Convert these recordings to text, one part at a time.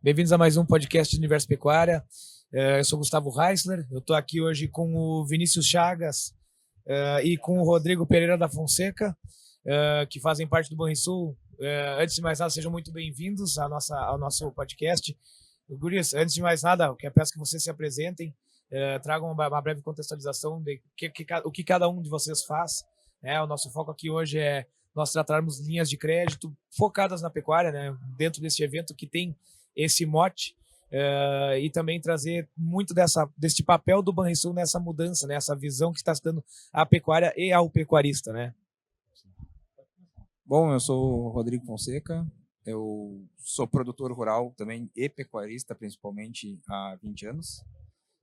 Bem-vindos a mais um podcast de Universo Pecuária. Eu sou Gustavo Reisler, eu estou aqui hoje com o Vinícius Chagas e com o Rodrigo Pereira da Fonseca, que fazem parte do Banrisul. Antes de mais nada, sejam muito bem-vindos ao nosso podcast. Guris, antes de mais nada, eu peço que vocês se apresentem, tragam uma breve contextualização de o que cada um de vocês faz. O nosso foco aqui hoje é nós tratarmos linhas de crédito focadas na pecuária, né, dentro desse evento que tem esse mote, e também trazer muito desse papel do Banrisul nessa mudança, né, essa visão que está se dando à pecuária e ao pecuarista, né? Bom, eu sou o Rodrigo Fonseca, eu sou produtor rural também e pecuarista, principalmente há 20 anos.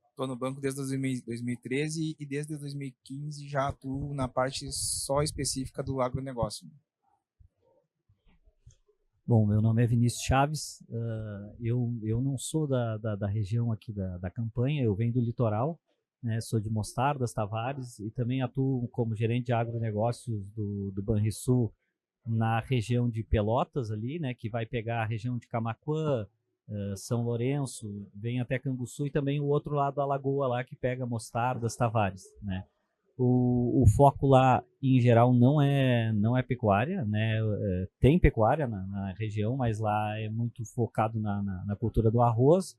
Estou no banco desde 2013 e desde 2015 já atuo na parte só específica do agronegócio. Bom, meu nome é Vinícius Chaves, eu não sou da região aqui da campanha, eu venho do litoral, né, sou de Mostardas, Tavares, e também atuo como gerente de agronegócios do Banrisul na região de Pelotas ali, né, que vai pegar a região de Camaquã, São Lourenço, vem até Canguçu, e também o outro lado da lagoa lá que pega Mostardas, Tavares, né. O foco lá, em geral, não é pecuária, né? Tem pecuária na região, mas lá é muito focado na cultura do arroz,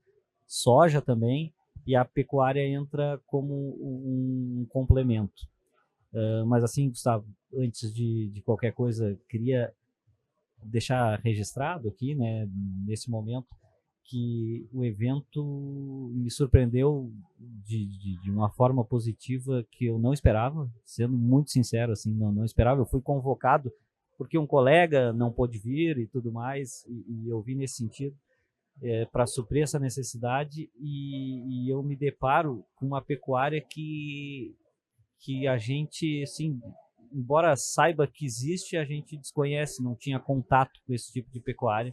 soja também, e a pecuária entra como um complemento. Mas assim, Gustavo, antes de qualquer coisa, queria deixar registrado aqui, né, nesse momento, que o evento me surpreendeu de uma forma positiva que eu não esperava, sendo muito sincero, assim, não esperava. Eu fui convocado porque um colega não pôde vir e tudo mais, e eu vim nesse sentido para suprir essa necessidade, e eu me deparo com uma pecuária que a gente, assim, embora saiba que existe, a gente desconhece, não tinha contato com esse tipo de pecuária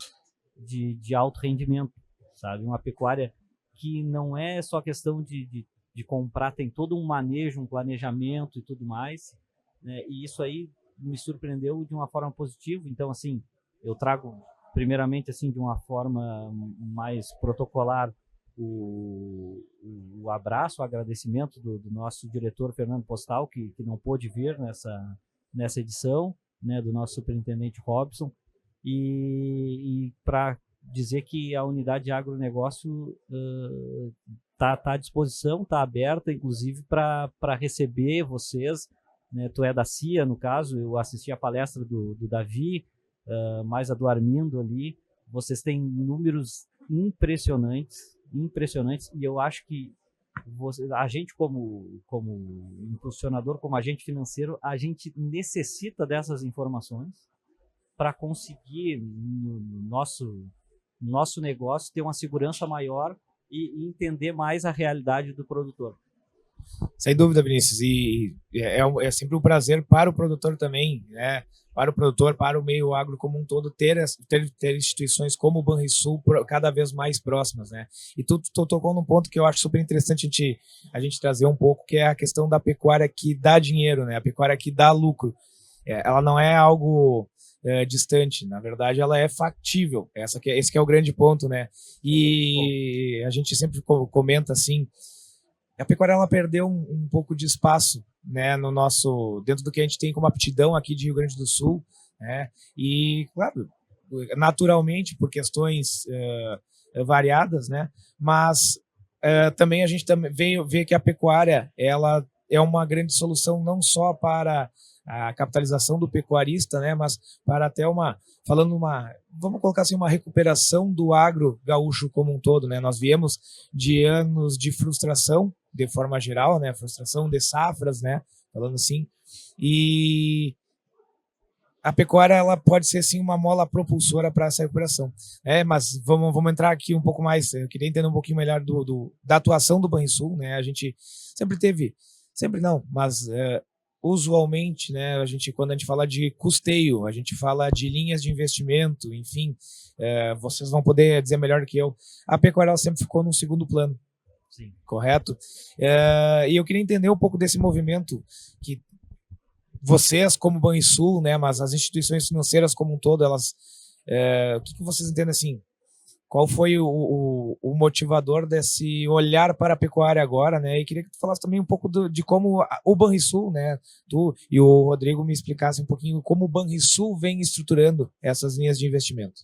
de alto rendimento, sabe? Uma pecuária que não é só questão de comprar, tem todo um manejo, um planejamento e tudo mais, né? E isso aí me surpreendeu de uma forma positiva. Então, assim, eu trago primeiramente, assim, de uma forma mais protocolar, o abraço, o agradecimento do nosso diretor Fernando Postal, que não pôde vir nessa edição, né, do nosso superintendente Robson, e para dizer que a unidade de agronegócio está à disposição, está aberta, inclusive, para receber vocês, né? Tu é da CIA, no caso, eu assisti a palestra do Davi, mais a do Armindo ali. Vocês têm números impressionantes, e eu acho que a gente, como impulsionador, como agente financeiro, a gente necessita dessas informações para conseguir, no nosso negócio, ter uma segurança maior e entender mais a realidade do produtor. Sem dúvida, Vinícius, e é sempre um prazer para o produtor também, né? Para o produtor, para o meio agro como um todo, ter instituições como o Banrisul cada vez mais próximas, né? E tu tocou num ponto que eu acho super interessante a gente trazer um pouco, que é a questão da pecuária que dá dinheiro, né? A pecuária que dá lucro. Ela não é algo distante, na verdade ela é factível, esse que é o grande ponto, né? E a gente sempre comenta assim, a pecuária ela perdeu um pouco de espaço, né, dentro do que a gente tem como aptidão aqui de Rio Grande do Sul, né? E claro, naturalmente por questões variadas, né? Mas também a gente veio ver que a pecuária ela é uma grande solução não só para a capitalização do pecuarista, né, mas para até vamos colocar assim, uma recuperação do agro gaúcho como um todo, né? Nós viemos de anos de frustração, de forma geral, né, frustração de safras, né, falando assim, e a pecuária ela pode ser sim uma mola propulsora para essa recuperação. Mas vamos entrar aqui um pouco mais, eu queria entender um pouquinho melhor da atuação do Banrisul, né? A gente sempre não, mas usualmente, né, quando a gente fala de custeio, a gente fala de linhas de investimento, enfim, vocês vão poder dizer melhor do que eu. A pecuária ela sempre ficou num segundo plano. Sim. Correto? E eu queria entender um pouco desse movimento que vocês, como Banrisul, né, mas as instituições financeiras como um todo, elas, o que vocês entendem assim? Qual foi o motivador desse olhar para a pecuária agora, né? E queria que tu falasse também um pouco de como o Banrisul, né? Tu e o Rodrigo me explicassem um pouquinho como o Banrisul vem estruturando essas linhas de investimento.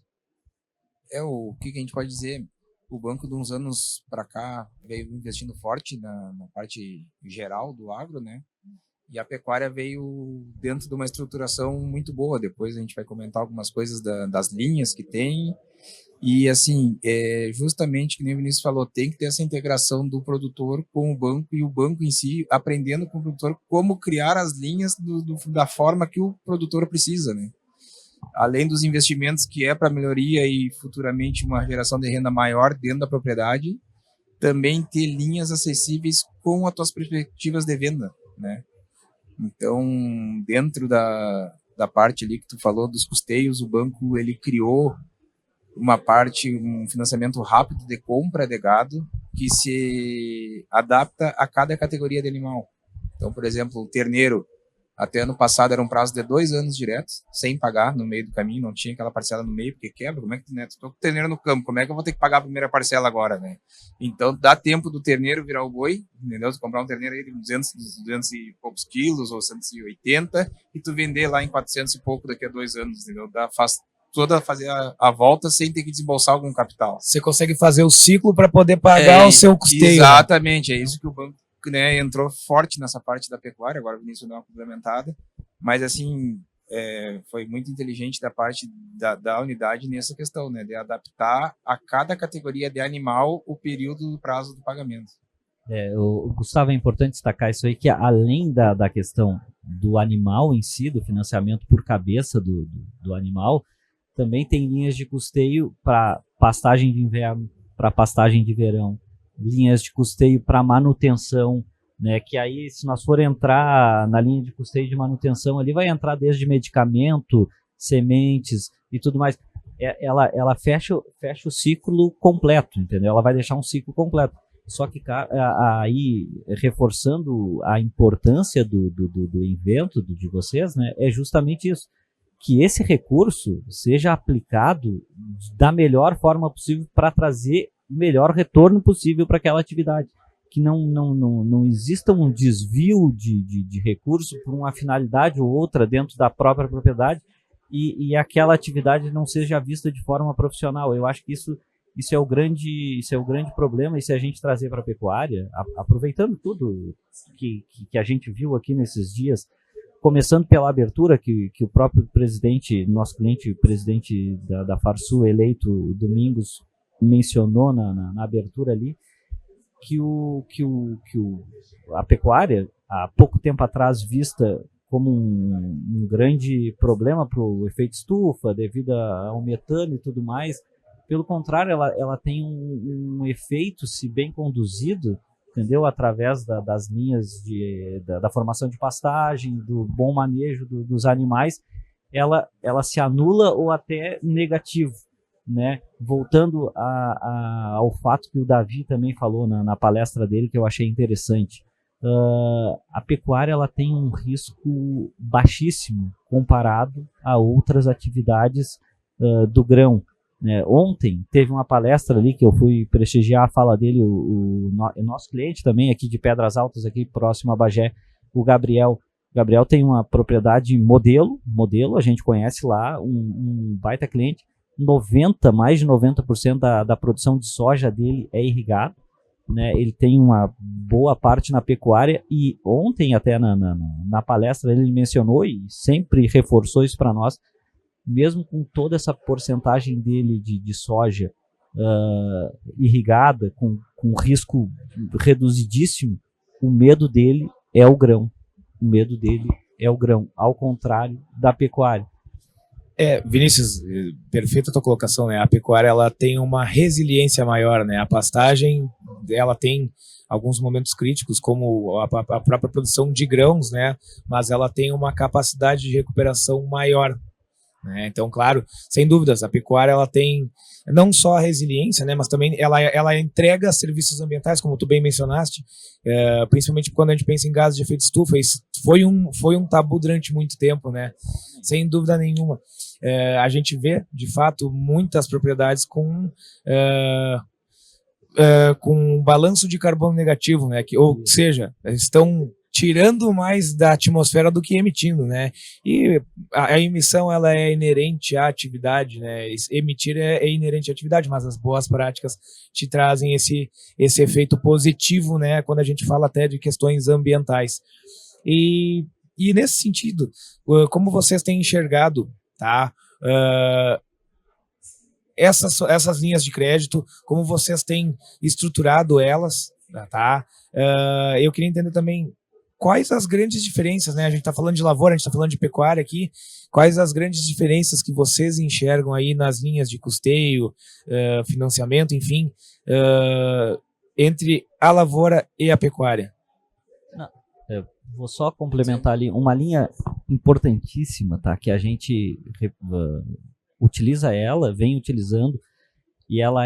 O que a gente pode dizer? O banco, de uns anos para cá, veio investindo forte na parte geral do agro, né? E a pecuária veio dentro de uma estruturação muito boa. Depois a gente vai comentar algumas coisas das linhas que tem. E, assim, justamente, que nem o Vinícius falou, tem que ter essa integração do produtor com o banco e o banco em si aprendendo com o produtor como criar as linhas da forma que o produtor precisa, né? Além dos investimentos que é para melhoria e futuramente uma geração de renda maior dentro da propriedade, também ter linhas acessíveis com as tuas perspectivas de venda, né? Então, dentro da parte ali que tu falou dos custeios, o banco ele criou um financiamento rápido de compra de gado que se adapta a cada categoria de animal. Então, por exemplo, o terneiro, até ano passado era um prazo de 2 anos diretos, sem pagar no meio do caminho, não tinha aquela parcela no meio, porque quebra, como é que, né, tô com o terneiro no campo, como é que eu vou ter que pagar a primeira parcela agora, né? Então, dá tempo do terneiro virar o boi, entendeu? Tu comprar um terneiro aí de 200 e poucos quilos, ou 180, e tu vender lá em 400 e pouco daqui a 2 anos, entendeu? Faz fazer a volta sem ter que desembolsar algum capital. Você consegue fazer o ciclo para poder pagar o seu custeio. Exatamente, né? É isso que o banco, né, entrou forte nessa parte da pecuária, agora o Vinícius deu uma complementada, mas assim, foi muito inteligente da parte da unidade nessa questão, né, de adaptar a cada categoria de animal o período do prazo do pagamento. Gustavo, é importante destacar isso aí, que além da questão do animal em si, do financiamento por cabeça do animal, também tem linhas de custeio para pastagem de inverno, para pastagem de verão, linhas de custeio para manutenção, né? Que aí, se nós for entrar na linha de custeio de manutenção, ali vai entrar desde medicamento, sementes e tudo mais. Ela fecha o ciclo completo, entendeu? Ela vai deixar um ciclo completo. Só que aí, reforçando a importância do evento de vocês, né? É justamente isso. Que esse recurso seja aplicado da melhor forma possível para trazer o melhor retorno possível para aquela atividade. Que não exista um desvio de recurso por uma finalidade ou outra dentro da própria propriedade e aquela atividade não seja vista de forma profissional. Eu acho que isso é o grande problema, e se a gente trazer para a pecuária, aproveitando tudo que a gente viu aqui nesses dias, começando pela abertura que o próprio presidente, nosso cliente, presidente da Farsul, eleito Domingos, mencionou na abertura ali, que a pecuária, há pouco tempo atrás vista como um grande problema para o efeito estufa, devido ao metano e tudo mais, pelo contrário, ela tem um efeito, se bem conduzido, entendeu? Através das linhas da formação de pastagem, do bom manejo dos animais, ela se anula ou até negativo, né? Voltando ao fato que o Davi também falou na palestra dele, que eu achei interessante. A pecuária ela tem um risco baixíssimo comparado a outras atividades do grão. Ontem teve uma palestra ali que eu fui prestigiar a fala dele, o nosso cliente também aqui de Pedras Altas, aqui próximo a Bagé, o Gabriel. O Gabriel tem uma propriedade modelo, a gente conhece lá, um baita cliente. Mais de 90% da produção de soja dele é irrigado, né? Ele tem uma boa parte na pecuária, e ontem até na palestra ele mencionou e sempre reforçou isso para nós. Mesmo com toda essa porcentagem dele de soja irrigada, com risco reduzidíssimo, o medo dele é o grão. O medo dele é o grão, ao contrário da pecuária. Vinícius, perfeita a tua colocação, né? A pecuária ela tem uma resiliência maior, né? A pastagem ela tem alguns momentos críticos, como a própria produção de grãos, né? Mas ela tem uma capacidade de recuperação maior. Então, claro, sem dúvidas, a pecuária ela tem não só a resiliência, né, mas também ela entrega serviços ambientais, como tu bem mencionaste, principalmente quando a gente pensa em gases de efeito estufa. Isso foi um tabu durante muito tempo, né, sem dúvida nenhuma. a gente vê, de fato, muitas propriedades com um balanço de carbono negativo, né? Ou seja, estão tirando mais da atmosfera do que emitindo, né? E a emissão, ela é inerente à atividade, né? Emitir é inerente à atividade, mas as boas práticas te trazem esse efeito positivo, né? Quando a gente fala até de questões ambientais. E nesse sentido, como vocês têm enxergado, tá? Essas linhas de crédito, como vocês têm estruturado elas, tá? Eu queria entender também quais as grandes diferenças, né? A gente está falando de lavoura, a gente está falando de pecuária aqui. Quais as grandes diferenças que vocês enxergam aí nas linhas de custeio, financiamento, enfim, entre a lavoura e a pecuária? Não, eu vou só complementar ali uma linha importantíssima, tá? Que a gente utiliza vem utilizando, e ela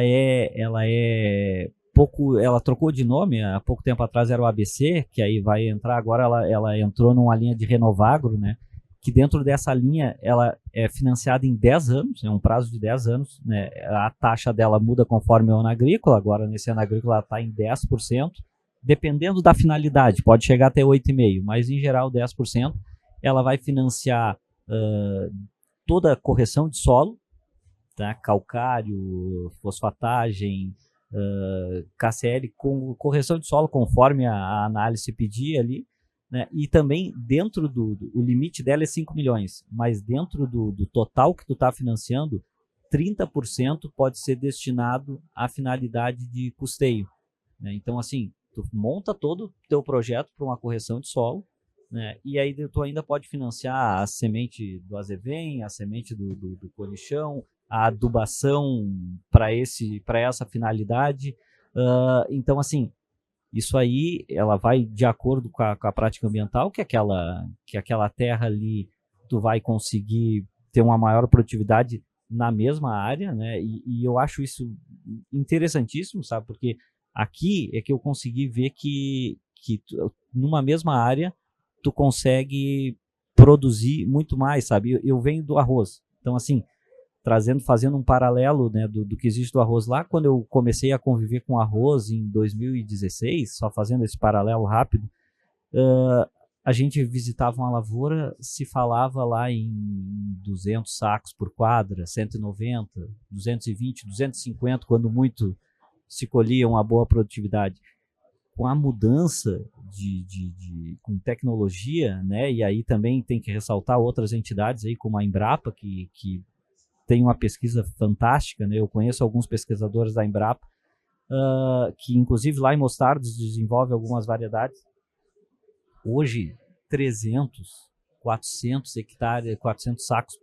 trocou de nome, há pouco tempo atrás era o ABC, que aí vai entrar, agora ela entrou numa linha de Renovagro, né, que dentro dessa linha ela é financiada em 10 anos, é um prazo de 10 anos, né, a taxa dela muda conforme o ano agrícola, agora nesse ano agrícola ela está em 10%, dependendo da finalidade, pode chegar até 8,5%, mas em geral 10%, ela vai financiar toda a correção de solo, tá, calcário, fosfatagem, KCl, com correção de solo conforme a análise pedir ali, né? E também dentro o limite dela é 5 milhões, mas dentro do total que tu está financiando, 30% pode ser destinado à finalidade de custeio, né? Então assim, tu monta todo o teu projeto para uma correção de solo, né? E aí tu ainda pode financiar a semente do azevém, a semente do colichão, a adubação para essa finalidade. Então, assim, isso aí ela vai de acordo com a prática ambiental, que aquela terra ali tu vai conseguir ter uma maior produtividade na mesma área, né? E eu acho isso interessantíssimo, sabe? Porque aqui é que eu consegui ver que numa mesma área tu consegue produzir muito mais, sabe? Eu venho do arroz, então assim, fazendo um paralelo, né, do que existe do arroz lá, quando eu comecei a conviver com arroz em 2016, só fazendo esse paralelo rápido, a gente visitava uma lavoura, se falava lá em 200 sacos por quadra, 190, 220, 250, quando muito se colhia uma boa produtividade. Com a mudança com tecnologia, né, e aí também tem que ressaltar outras entidades aí, como a Embrapa, que tem uma pesquisa fantástica, né? Eu conheço alguns pesquisadores da Embrapa, que inclusive lá em Mostardas desenvolve algumas variedades. Hoje, 300, 400 hectares, 400 sacos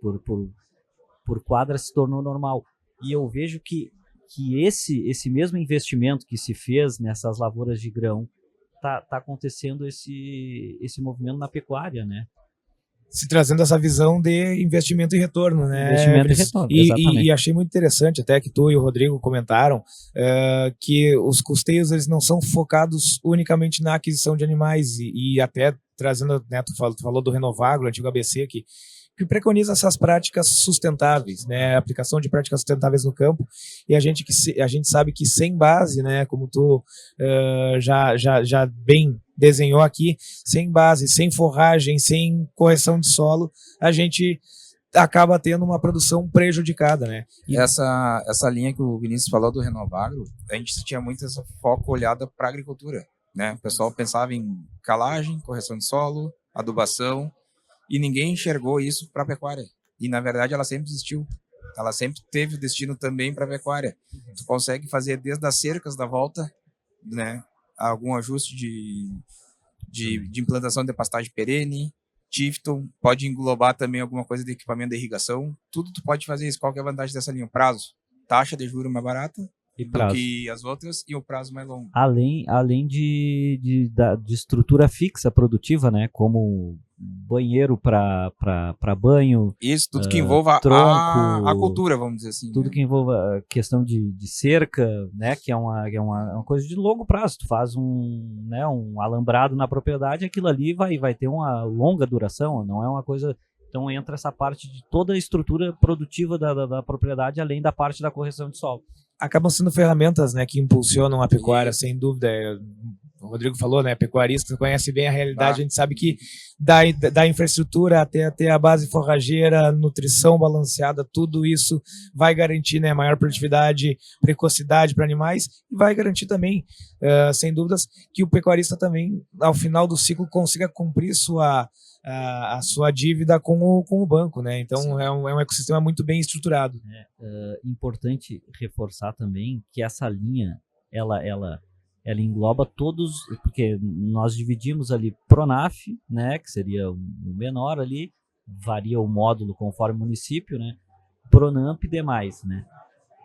por quadra se tornou normal. E eu vejo que esse mesmo investimento que se fez nessas lavouras de grão tá acontecendo esse movimento na pecuária, né? Se trazendo essa visão de investimento e retorno, né? Investimento e retorno, exatamente. E achei muito interessante até que tu e o Rodrigo comentaram que os custeios eles não são focados unicamente na aquisição de animais e até trazendo, né, tu falou do Renovagro, o antigo ABC, que preconiza essas práticas sustentáveis, né, a aplicação de práticas sustentáveis no campo, e a gente sabe que sem base, né, como tu já bem desenhou aqui, sem base, sem forragem, sem correção de solo, a gente acaba tendo uma produção prejudicada, né? E essa linha que o Vinícius falou do Renovagro, a gente tinha muito essa foco olhada para a agricultura, né? O pessoal pensava em calagem, correção de solo, adubação, e ninguém enxergou isso para a pecuária. E, na verdade, ela sempre existiu. Ela sempre teve o destino também para a pecuária. Tu consegue fazer desde as cercas da volta, né, algum ajuste de implantação de pastagem perene, Tifton, pode englobar também alguma coisa de equipamento de irrigação. Tudo tu pode fazer isso. Qual que é a vantagem dessa linha? O prazo. Taxa de juros mais barata do que as outras e o prazo mais longo. Além de estrutura fixa produtiva, né? Como banheiro para banho. Isso, tudo que envolva tronco, a cultura, vamos dizer assim. Tudo, né? Que envolva a questão de cerca, né? Que é uma coisa de longo prazo. Tu faz um alambrado na propriedade, aquilo ali vai ter uma longa duração, não é uma coisa Então entra essa parte de toda a estrutura produtiva da propriedade, além da parte da correção de solo. Acabam sendo ferramentas, né, que impulsionam a pecuária, sem dúvida. O Rodrigo falou, né, pecuarista conhece bem a realidade, a gente sabe que da infraestrutura até a base forrageira, nutrição balanceada, tudo isso vai garantir, né, maior produtividade, precocidade para animais, e vai garantir também, sem dúvidas, que o pecuarista também, ao final do ciclo, consiga cumprir a sua dívida com o banco, né? Então é um ecossistema muito bem estruturado. Importante reforçar também que essa linha ela engloba todos, porque nós dividimos ali Pronaf, né, que seria o menor ali, varia o módulo conforme o município, né? Pronamp e demais, né?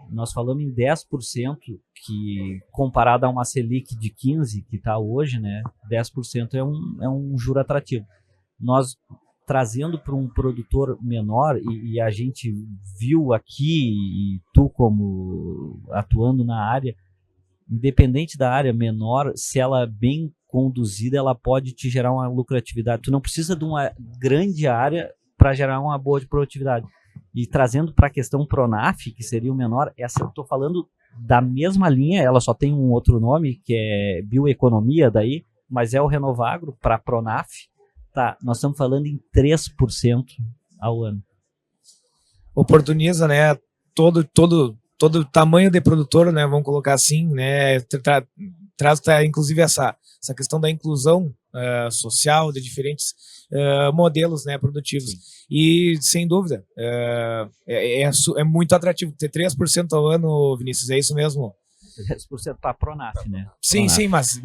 Nós falamos em 10%, que comparado a uma Selic de 15% que está hoje, né, 10% é um juro atrativo. Nós trazendo para um produtor menor, e a gente viu aqui, e tu como atuando na área, independente da área menor, se ela é bem conduzida, ela pode te gerar uma lucratividade. Tu não precisa de uma grande área para gerar uma boa de produtividade. E trazendo para a questão Pronaf, que seria o menor, essa eu estou falando da mesma linha, ela só tem um outro nome, que é bioeconomia daí, mas é o Renovagro para Pronaf. Tá, nós estamos falando em 3% ao ano. Oportuniza, né, todo tamanho de produtor, né, vamos colocar assim, né, traz inclusive essa questão da inclusão social de diferentes modelos, né, produtivos. Sim. E, sem dúvida, é muito atrativo ter 3% ao ano, Vinícius, é isso mesmo? 3% para a Pronaf, né? Sim, Pronaf. sim, mas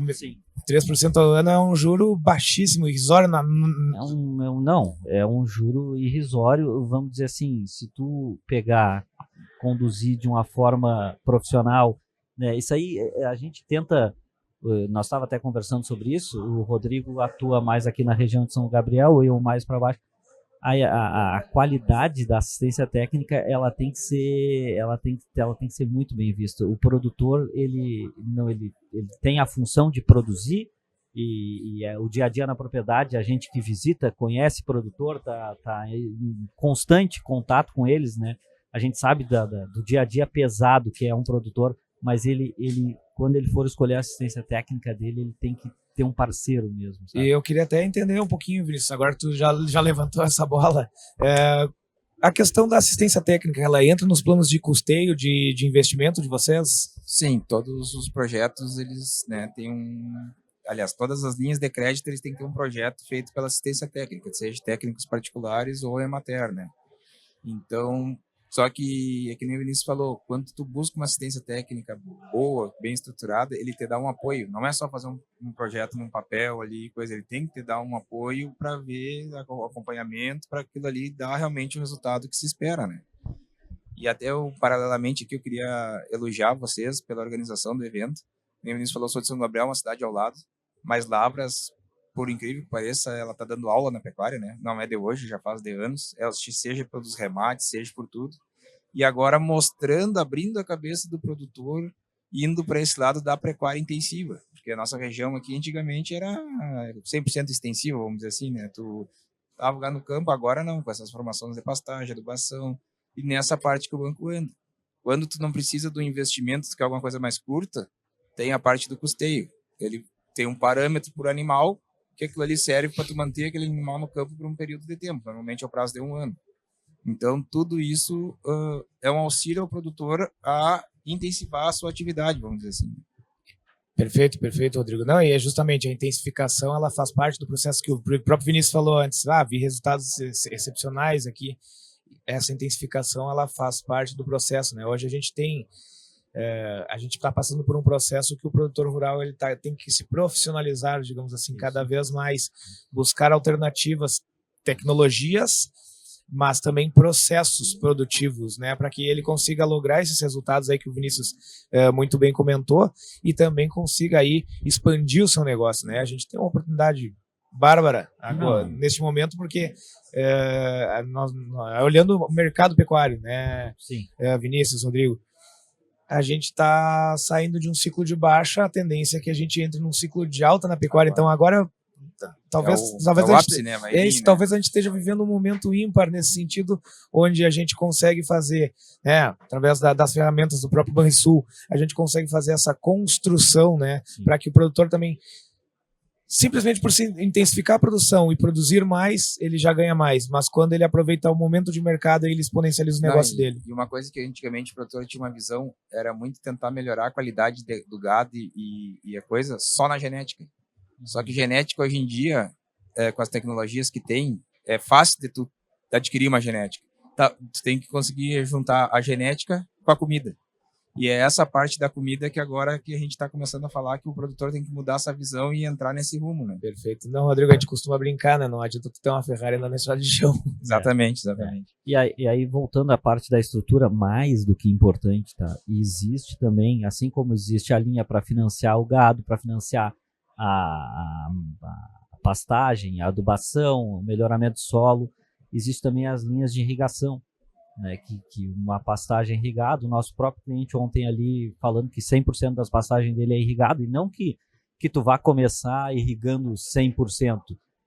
3% ao ano é um juro baixíssimo, irrisório. Não, é um juro irrisório, vamos dizer assim, se tu conduzir de uma forma profissional, né, isso aí a gente tenta, nós estávamos até conversando sobre isso, o Rodrigo atua mais aqui na região de São Gabriel, eu mais para baixo. A qualidade da assistência técnica ela tem que ser muito bem vista. O produtor ele tem a função de produzir e o dia a dia na propriedade, a gente que visita conhece produtor, tá em constante contato com eles, né? A gente sabe do dia a dia pesado que é um produtor, mas ele quando ele for escolher a assistência técnica dele, ele tem que ter um parceiro mesmo, sabe? E eu queria até entender um pouquinho, Vinícius, agora tu já levantou essa bola. A questão da assistência técnica, ela entra nos planos de custeio, de investimento de vocês? Sim, todos os projetos, eles, né, aliás, todas as linhas de crédito, eles têm que ter um projeto feito pela assistência técnica, seja técnicos particulares ou Emater, né? Então, só que, é que nem o Vinícius falou, quando tu busca uma assistência técnica boa, bem estruturada, ele te dá um apoio. Não é só fazer um projeto num papel ali, coisa, ele tem que te dar um apoio para ver o acompanhamento, para aquilo ali dar realmente o resultado que se espera, né? E até paralelamente aqui eu queria elogiar vocês pela organização do evento. O Vinícius falou, sou de São Gabriel, uma cidade ao lado, mas Lavras, por incrível que pareça, ela está dando aula na pecuária, né? Não é de hoje, já faz de anos, seja pelos remates, seja por tudo. E agora mostrando, abrindo a cabeça do produtor, indo para esse lado da pecuária intensiva, porque a nossa região aqui antigamente era 100% extensiva, vamos dizer assim, né? Tu estava lá no campo, agora não, com essas formações de pastagem, adubação, e nessa parte que o banco anda. Quando tu não precisa do investimento, tu quer alguma coisa mais curta, tem a parte do custeio. Ele tem um parâmetro por animal, que aquilo ali serve para tu manter aquele animal no campo por um período de tempo, normalmente é o prazo de 1 ano. Então, tudo isso é um auxílio ao produtor a intensivar a sua atividade, vamos dizer assim. Perfeito, Rodrigo. Não, e é justamente a intensificação, ela faz parte do processo que o próprio Vinícius falou antes. Vi resultados excepcionais aqui. Essa intensificação, ela faz parte do processo, né? Hoje a gente está passando por um processo que o produtor rural tem que se profissionalizar, digamos assim, cada vez mais, buscar alternativas, tecnologias, mas também processos produtivos, né, para que ele consiga lograr esses resultados aí que o Vinícius muito bem comentou e também consiga aí expandir o seu negócio, né? A gente tem uma oportunidade bárbara agora, neste momento, porque olhando o mercado pecuário, né, Vinícius, Rodrigo, a gente está saindo de um ciclo de baixa, a tendência é que a gente entre num ciclo de alta na pecuária. Então agora talvez, é talvez, o a ápice, gente, né? Vai é vir, isso, né? talvez a gente esteja vivendo um momento ímpar nesse sentido, onde a gente consegue fazer, né, através das ferramentas do próprio Banrisul, a gente consegue fazer essa construção, né, para que o produtor também, simplesmente por se intensificar a produção e produzir mais, ele já ganha mais. Mas quando ele aproveita o momento de mercado, ele exponencializa o negócio dele. E uma coisa que antigamente o produtor tinha uma visão era muito tentar melhorar a qualidade do gado e a coisa só na genética. Só que genética hoje em dia, com as tecnologias que tem, é fácil de tu adquirir uma genética. Tu tem que conseguir juntar a genética com a comida. E é essa parte da comida que agora que a gente está começando a falar que o produtor tem que mudar essa visão e entrar nesse rumo, né? Perfeito. Não, Rodrigo, a gente costuma brincar, né? Não adianta tu ter uma Ferrari na estrada de chão. Exatamente, exatamente. E aí, voltando à parte da estrutura, mais do que importante, tá? Existe também, assim como existe a linha para financiar o gado, para financiar a pastagem, a adubação, o melhoramento do solo, existe também as linhas de irrigação. Né, que uma pastagem irrigada, o nosso próprio cliente ontem ali falando que 100% das pastagens dele é irrigado, e não que tu vá começar irrigando 100%,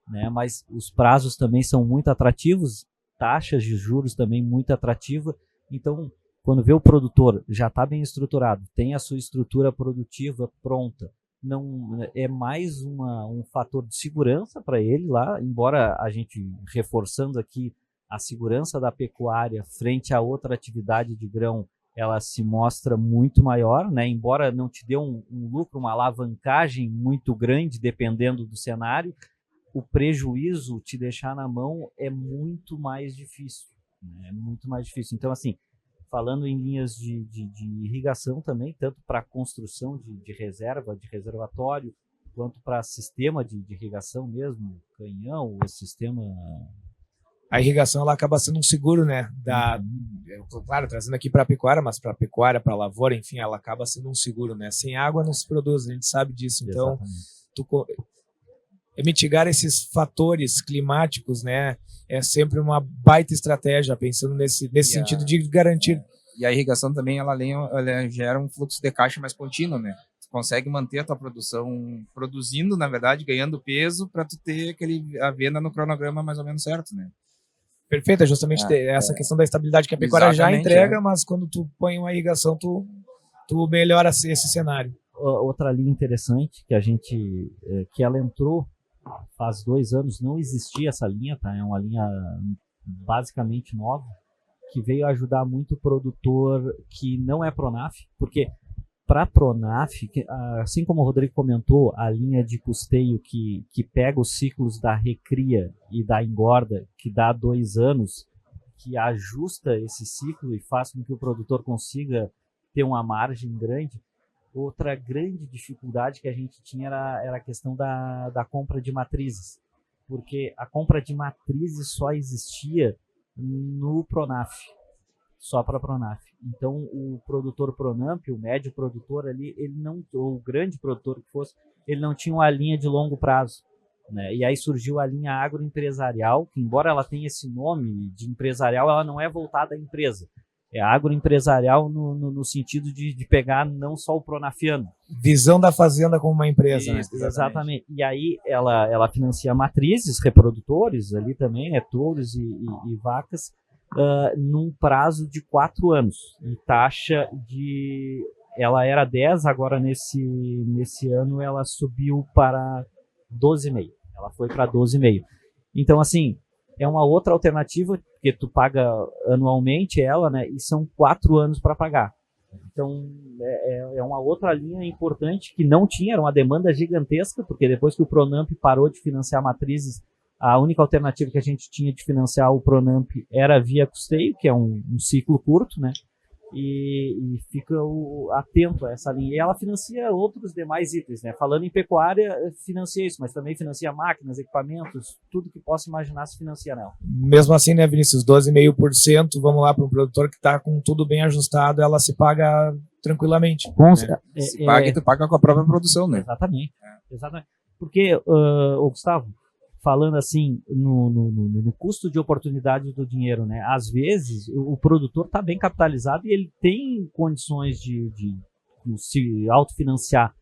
né, mas os prazos também são muito atrativos, taxas de juros também muito atrativa. Então, quando vê o produtor já está bem estruturado, tem a sua estrutura produtiva pronta, não é mais um fator de segurança para ele lá, embora a gente, reforçando aqui, a segurança da pecuária frente a outra atividade de grão, ela se mostra muito maior, né? Embora não te dê um lucro, uma alavancagem muito grande, dependendo do cenário, o prejuízo te deixar na mão é muito mais difícil. Né? É muito mais difícil. Então, assim, falando em linhas de irrigação também, tanto para construção de reserva, de reservatório, quanto para sistema de irrigação mesmo, canhão, o sistema... A irrigação ela acaba sendo um seguro, né? Claro, trazendo aqui para a pecuária, mas para a pecuária, para a lavoura, enfim, ela acaba sendo um seguro, né? Sem água não se produz, a gente sabe disso. Então, mitigar esses fatores climáticos, né? É sempre uma baita estratégia, pensando nesse sentido de garantir. E a irrigação também, ela gera um fluxo de caixa mais contínuo, né? Tu consegue manter a tua produção produzindo, na verdade, ganhando peso, para tu ter a venda no cronograma mais ou menos certo, né? Perfeito, é justamente essa questão da estabilidade que a pecuária já entrega, mas quando tu põe uma irrigação, tu melhora esse cenário. Outra linha interessante que a gente, que ela entrou faz 2 anos, não existia essa linha, tá? É uma linha basicamente nova, que veio ajudar muito o produtor que não é Pronaf, porque para a Pronaf, assim como o Rodrigo comentou, a linha de custeio que pega os ciclos da recria e da engorda, que dá 2 anos, que ajusta esse ciclo e faz com que o produtor consiga ter uma margem grande. Outra grande dificuldade que a gente tinha era a questão da compra de matrizes, porque a compra de matrizes só existia no Pronaf, só para a Pronaf. Então, o produtor Pronamp, o médio produtor ali, ele não, ou o grande produtor que fosse, ele não tinha uma linha de longo prazo. Né? E aí surgiu a linha agroempresarial, que embora ela tenha esse nome de empresarial, ela não é voltada à empresa. É agroempresarial no sentido de pegar não só o pronafiano. Visão da fazenda como uma empresa. Isso, né? Exatamente. E aí ela financia matrizes, reprodutores ali também, né? Touros e vacas, num prazo de 4 anos. E taxa ela era 10, agora nesse ano ela subiu para 12,5. Ela foi para 12,5. Então, assim, é uma outra alternativa, porque tu paga anualmente ela, né? E são 4 anos para pagar. Então, é uma outra linha importante que não tinha, era uma demanda gigantesca, porque depois que o Pronamp parou de financiar matrizes, a única alternativa que a gente tinha de financiar o Pronamp era via custeio, que é um ciclo curto, né? E fica atento a essa linha. E ela financia outros demais itens, né? Falando em pecuária, financia isso, mas também financia máquinas, equipamentos, tudo que possa imaginar se financia nela. Mesmo assim, né, Vinícius, 12,5%, vamos lá, para um produtor que está com tudo bem ajustado, ela se paga tranquilamente. Né? Se paga e tu paga com a própria produção, né? Exatamente. Exatamente. Porque, Gustavo, falando assim no custo de oportunidade do dinheiro, né? Às vezes o produtor está bem capitalizado e ele tem condições de se autofinanciar,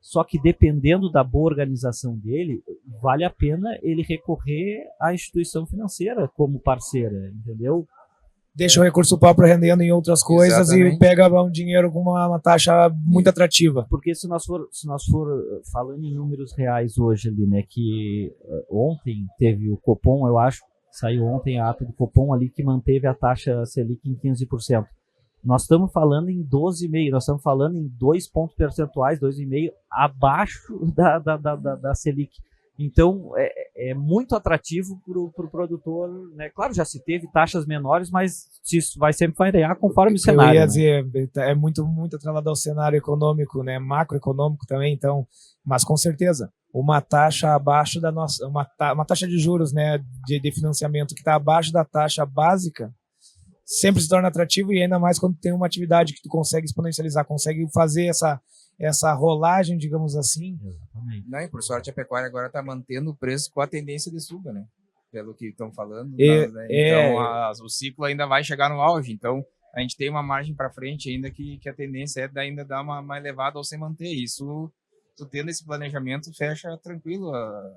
Só que dependendo da boa organização dele, vale a pena ele recorrer à instituição financeira como parceira, entendeu? Deixa o recurso próprio rendendo em outras coisas Exatamente. e pega um dinheiro com uma taxa muito atrativa. Porque se nós for falando em números reais hoje ali, né, que ontem teve o Copom, eu acho, saiu ontem a ata do Copom ali que manteve a taxa Selic em 15%. Nós estamos falando em 12,5%, nós estamos falando em 2 pontos percentuais, 2,5% abaixo da Selic. Então, é muito atrativo para o produtor, né? Claro, já se teve taxas menores, mas isso vai sempre variar conforme o cenário. Eu ia né? dizer, é muito atrelado ao cenário econômico, né? Macroeconômico também, então, mas com certeza, uma taxa abaixo da nossa, uma taxa de juros, né, de financiamento que está abaixo da taxa básica, sempre se torna atrativo, e ainda mais quando tem uma atividade que tu consegue exponencializar, consegue fazer essa rolagem, digamos assim. Exatamente. Não, e por sorte a pecuária agora está mantendo o preço com a tendência de suba, né? Pelo que estão falando. Né? Então o ciclo ainda vai chegar no auge. Então a gente tem uma margem para frente ainda que a tendência é ainda dar uma elevada ou se manter. Isso, tu tendo esse planejamento, fecha tranquilo a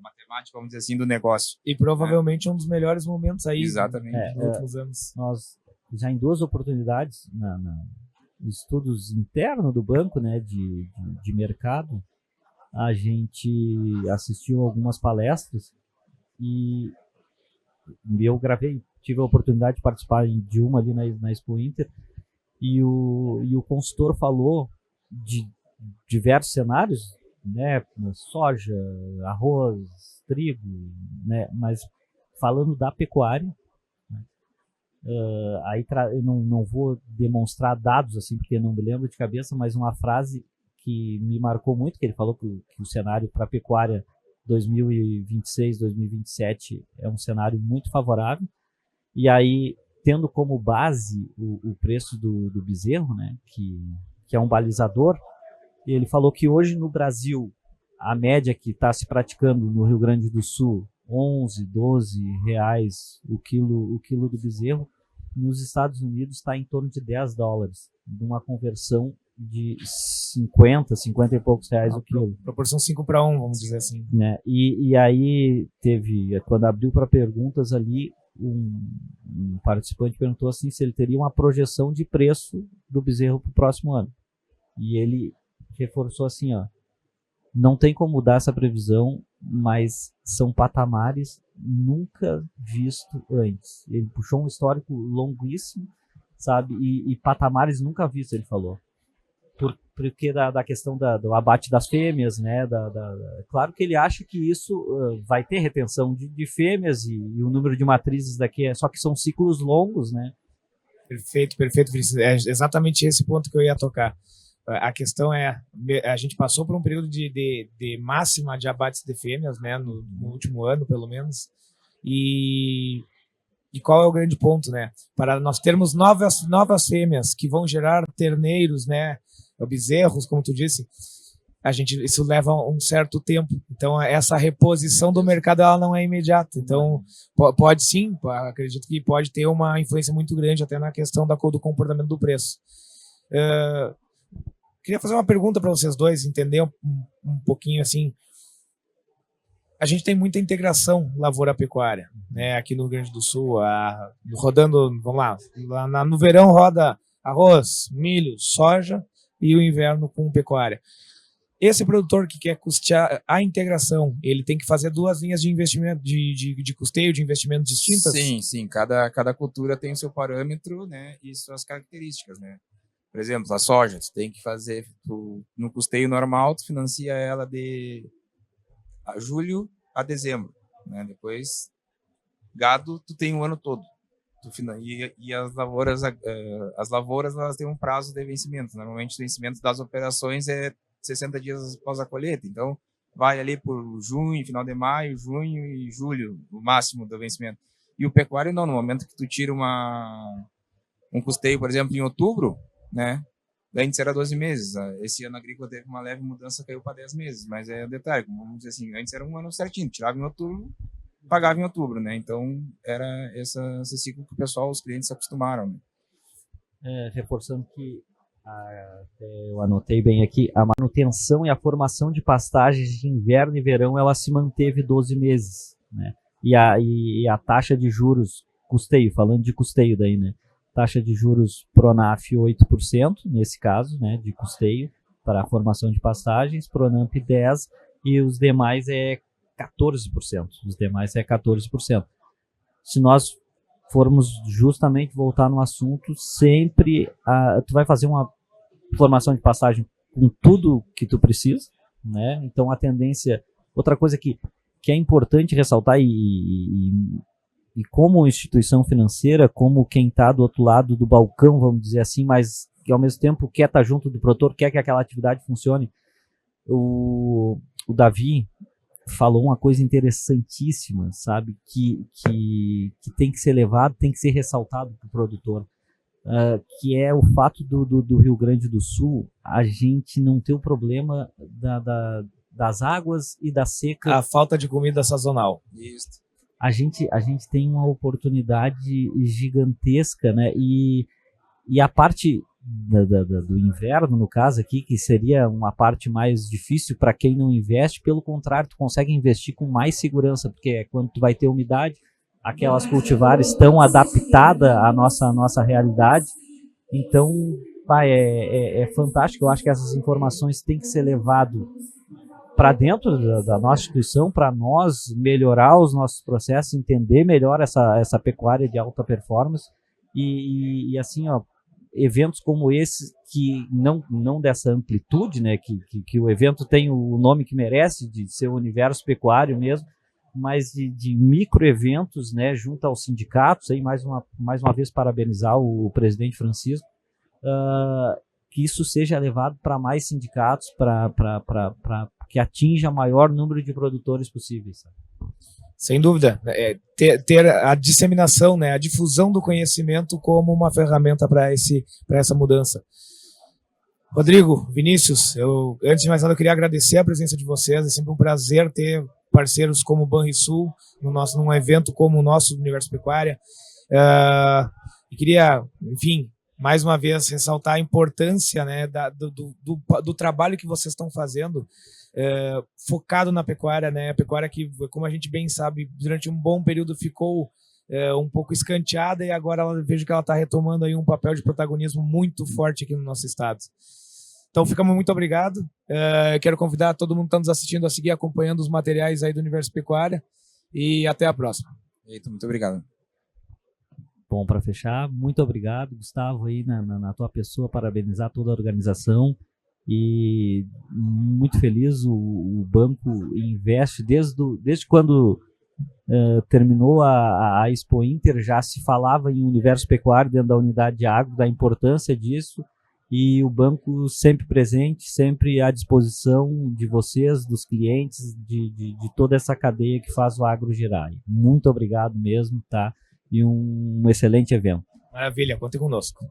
matemática, vamos dizer assim, do negócio. E provavelmente um dos melhores momentos aí. Exatamente. Nos últimos anos. Nós já em 2 oportunidades estudos internos do banco, né, de mercado, a gente assistiu algumas palestras e eu tive a oportunidade de participar de uma ali na Expo Inter, e o consultor falou de diversos cenários, né, soja, arroz, trigo, né, mas falando da pecuária. Aí eu não vou demonstrar dados assim, porque não me lembro de cabeça, mas uma frase que me marcou muito, que ele falou que o cenário para a pecuária 2026, 2027 é um cenário muito favorável. E aí, tendo como base o preço do bezerro, né, que é um balizador, ele falou que hoje no Brasil, a média que está se praticando no Rio Grande do Sul, 11, 12 reais o quilo do bezerro, nos Estados Unidos está em torno de $10, numa conversão de 50 e poucos reais o quilo. Proporção 5:1, vamos dizer assim. Né? E aí teve, quando abriu para perguntas ali, um participante perguntou assim se ele teria uma projeção de preço do bezerro para o próximo ano. E ele reforçou assim, ó, não tem como mudar essa previsão, mas são patamares nunca visto antes. Ele puxou um histórico longuíssimo, sabe, e patamares nunca vistos, ele falou. Porque da questão do abate das fêmeas, né, claro que ele acha que isso vai ter retenção de fêmeas e o número de matrizes daqui, só que são ciclos longos, né. Perfeito, Vinícius. É exatamente esse ponto que eu ia tocar. A questão é, a gente passou por um período de máxima de abates de fêmeas, né, no último ano, pelo menos, e qual é o grande ponto, né? Para nós termos novas fêmeas que vão gerar terneiros, né, bezerros, como tu disse, isso leva um certo tempo. Então, essa reposição do mercado ela não é imediata. Então, pode sim, acredito que pode ter uma influência muito grande até na questão do comportamento do preço. Queria fazer uma pergunta para vocês dois, entender um pouquinho assim. A gente tem muita integração lavoura-pecuária, né, aqui no Rio Grande do Sul, rodando, vamos lá, no verão roda arroz, milho, soja, e o inverno com pecuária. Esse produtor que quer custear a integração, ele tem que fazer 2 linhas de investimento, de custeio, de investimento distintas? Sim. Cada cultura tem o seu parâmetro, né, e suas características, né. Por exemplo, a soja, tu tem que fazer no custeio normal, tu financia ela de julho a dezembro, né? Depois, gado, tu tem o ano todo. E as lavouras elas têm um prazo de vencimento. Normalmente o vencimento das operações é 60 dias após a colheita. Então, vai ali por junho, final de maio, junho e julho, o máximo do vencimento. E o pecuário não, no momento que tu tira um custeio, por exemplo, em outubro, né? Antes era 12 meses. Esse ano a agrícola teve uma leve mudança, caiu para 10 meses. Mas é detalhe, vamos dizer assim, antes era um ano certinho, tirava em outubro, pagava em outubro, né? Então era esse ciclo que os clientes se acostumaram. Né? Reforçando que Eu anotei bem aqui, a manutenção e a formação de pastagens de inverno e verão, ela se manteve 12 meses, né? E a taxa de juros, custeio, falando de custeio daí, né? Taxa de juros Pronaf 8%, nesse caso, né, de custeio, para a formação de pastagens, Pronamp 10%, e os demais é 14%. Os demais é 14%. Se nós formos justamente voltar no assunto, sempre tu vai fazer uma formação de pastagem com tudo que tu precisa, né? Então a tendência, outra coisa que é importante ressaltar e como instituição financeira, como quem está do outro lado do balcão, vamos dizer assim, mas que ao mesmo tempo quer estar junto do produtor, quer que aquela atividade funcione. O Davi falou uma coisa interessantíssima, sabe, que tem que ser levado, tem que ser ressaltado para o produtor, que é o fato do Rio Grande do Sul, a gente não ter o problema das águas e da seca. A falta de comida sazonal. Isso. A gente tem uma oportunidade gigantesca, né, e a parte do inverno, no caso aqui, que seria uma parte mais difícil para quem não investe, pelo contrário, tu consegue investir com mais segurança, porque é quando tu vai ter umidade, aquelas cultivares estão adaptadas à nossa realidade, então é fantástico. Eu acho que essas informações têm que ser levadas para dentro da nossa instituição, para nós melhorar os nossos processos, entender melhor essa pecuária de alta performance, e assim, ó, eventos como esse, que não dessa amplitude, né, que o evento tem o nome que merece, de ser o universo pecuário mesmo, mas de microeventos, né, junto aos sindicatos, aí mais uma vez parabenizar o presidente Francisco, que isso seja levado para mais sindicatos, para que atinja o maior número de produtores possíveis. Sem dúvida, ter a disseminação, né, a difusão do conhecimento como uma ferramenta para essa mudança. Rodrigo, Vinícius, antes de mais nada eu queria agradecer a presença de vocês, é sempre um prazer ter parceiros como o Banrisul num evento como o nosso Universo Pecuária, e queria, enfim, mais uma vez ressaltar a importância, né, do trabalho que vocês estão fazendo, focado na pecuária, né? A pecuária que, como a gente bem sabe, durante um bom período ficou um pouco escanteada, e agora vejo que ela está retomando aí um papel de protagonismo muito forte aqui no nosso estado. Então, ficamos muito obrigado. Quero convidar todo mundo que está nos assistindo a seguir acompanhando os materiais aí do Universo Pecuária, e até a próxima. Eita, muito obrigado. Bom, para fechar, muito obrigado, Gustavo, aí na tua pessoa, parabenizar toda a organização, e muito feliz. O banco investe desde quando terminou a Expo Inter, já se falava em universo pecuário dentro da unidade de agro, da importância disso, e o banco sempre presente, sempre à disposição de vocês, dos clientes, de toda essa cadeia que faz o agro girar. Muito obrigado mesmo, tá? E um excelente evento. Maravilha, contem conosco.